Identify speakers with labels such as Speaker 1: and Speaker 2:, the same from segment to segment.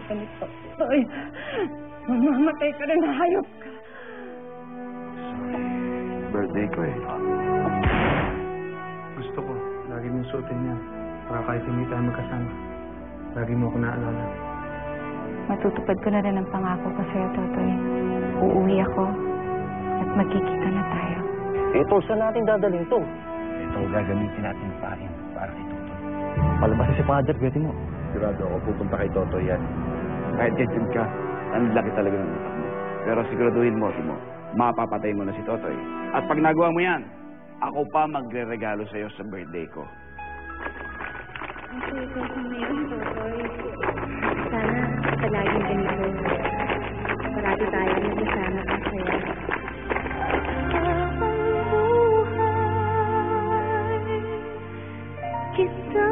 Speaker 1: ka ni Totoy. Mamamatay ka rin, hayop ka.
Speaker 2: Birthday ko eh.
Speaker 3: Gusto ko, lagi mong suotin yan. Para kahit hindi tayo magkasama, lagi mo ako naalala.
Speaker 1: Matutupad ko na rin ang pangako ko sa'yo, Totoy. Uuwi ako at magkikita na tayo.
Speaker 4: Ito, saan natin dadaling to?
Speaker 2: Ito, gagamitin natin pain para kay Totoy.
Speaker 4: Palabas si Father, pwede mo.
Speaker 2: Sigurado ako pupunta kay Totoy yan. Kahit ganyan ka, ang laki talaga ng utak mo. Pero siguraduhin mo, Timo, mapapatay mo na si Totoy. At pag nagawa mo yan, ako pa magre-regalo sa'yo sa birthday ko.
Speaker 1: Ang sweet mo ngayon, Totoy. Sana palaging ganito. Parati tayo magkasama at saya. Kita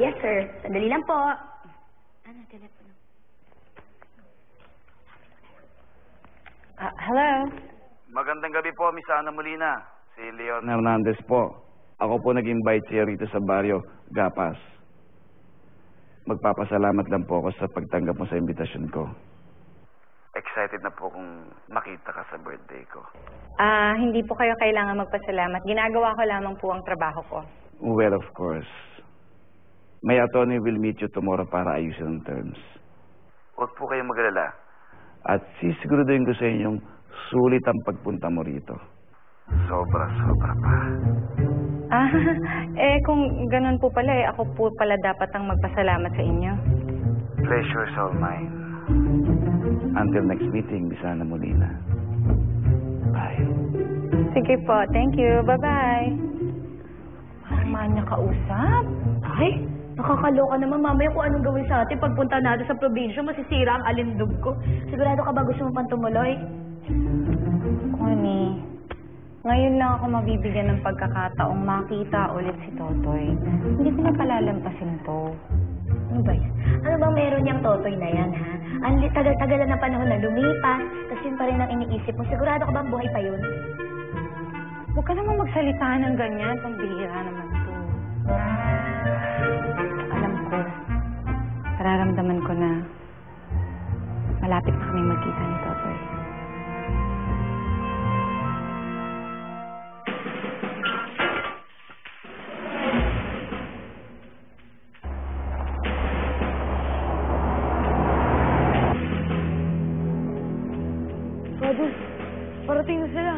Speaker 5: yes, sir. Sandali lang po. Ano, telepono?
Speaker 1: Hello?
Speaker 2: Magandang gabi po, Miss Ana Molina. Si Leon Hernandez po. Ako po nag-invite siya rito sa baryo, Gapas. Magpapasalamat lang po ako sa pagtanggap mo sa imbitasyon ko. Excited na po kung makita ka sa birthday ko.
Speaker 1: Hindi po kayo kailangan magpasalamat. Ginagawa ko lamang po ang trabaho ko.
Speaker 2: Well, of course. My attorney will meet you tomorrow para ayusin ang terms. Huwag po kayong magalala. At sisiguraduhin ko sa inyong sulit ang pagpunta mo rito. Sobra-sobra pa.
Speaker 1: Kung ganun po pala, ako po pala dapat ang magpasalamat sa inyo.
Speaker 2: Pleasure's all mine. Until next meeting, Miss Ana Molina. Bye.
Speaker 1: Sige po, thank you. Bye-bye. Parang niya kausap.
Speaker 5: Ay, nakakaloka naman mamaya kung anong gawin sa atin. Pagpunta natin sa probinsya, masisira ang alindog ko. Sigurado ka ba gusto mo pang tumuloy?
Speaker 1: Connie, ngayon lang ako mabibigyan ng pagkakataong makita ulit si Totoy. Hindi ko na palalampasin to.
Speaker 5: Ano ba yan? Ano bang meron niyang Totoy na yan, ha? Ang tagal-tagal na panahon na lumipas, tapos yun pa rin ang iniisip mo. Sigurado ka bang buhay pa yun?
Speaker 1: Huwag ka namang magsalita ng ganyan. Pambihira naman to. Alam ko, nararamdaman ko na malapit na kami magkita ni Totoy.
Speaker 5: Father, parating na sila.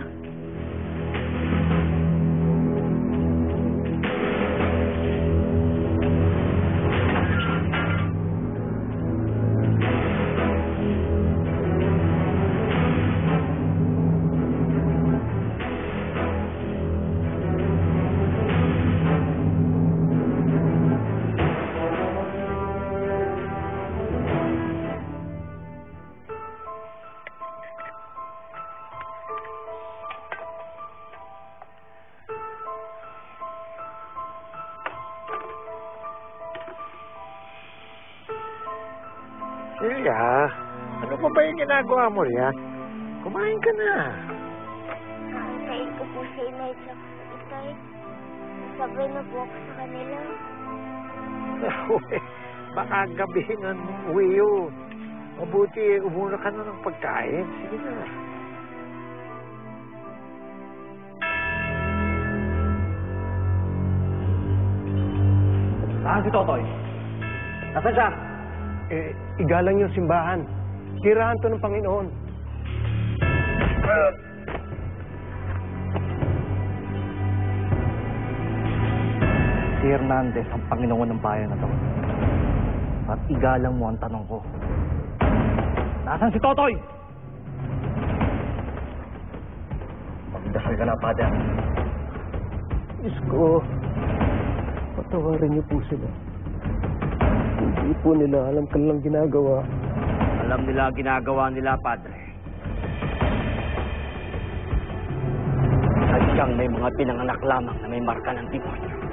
Speaker 4: Silya, ano pa ba yung ginagawa mo riyan? Kumain ka na.
Speaker 6: Nakasain ko po si Inay at Itay. Sabay na po ako sa kanila.
Speaker 4: Uy, baka gabihin mong uwi yun. Mabuti, umuna ka na ng pagkain. Sige na.
Speaker 3: Saan si Totoy? Nasaan siya? Igalang yung simbahan. Tirahan to ng Panginoon.
Speaker 4: Si Hernandez ang Panginoon ng bayan na to. At igalang mo ang tanong ko. Nasaan si Totoy? Magdasal ka na, Father.
Speaker 3: Diyos ko, patawarin niyo po sila. Hindi po nila alam kanilang ginagawa.
Speaker 4: Alam nila ang ginagawa nila, Padre. siyang may mga pinanganak lamang na may marka ng demonyo.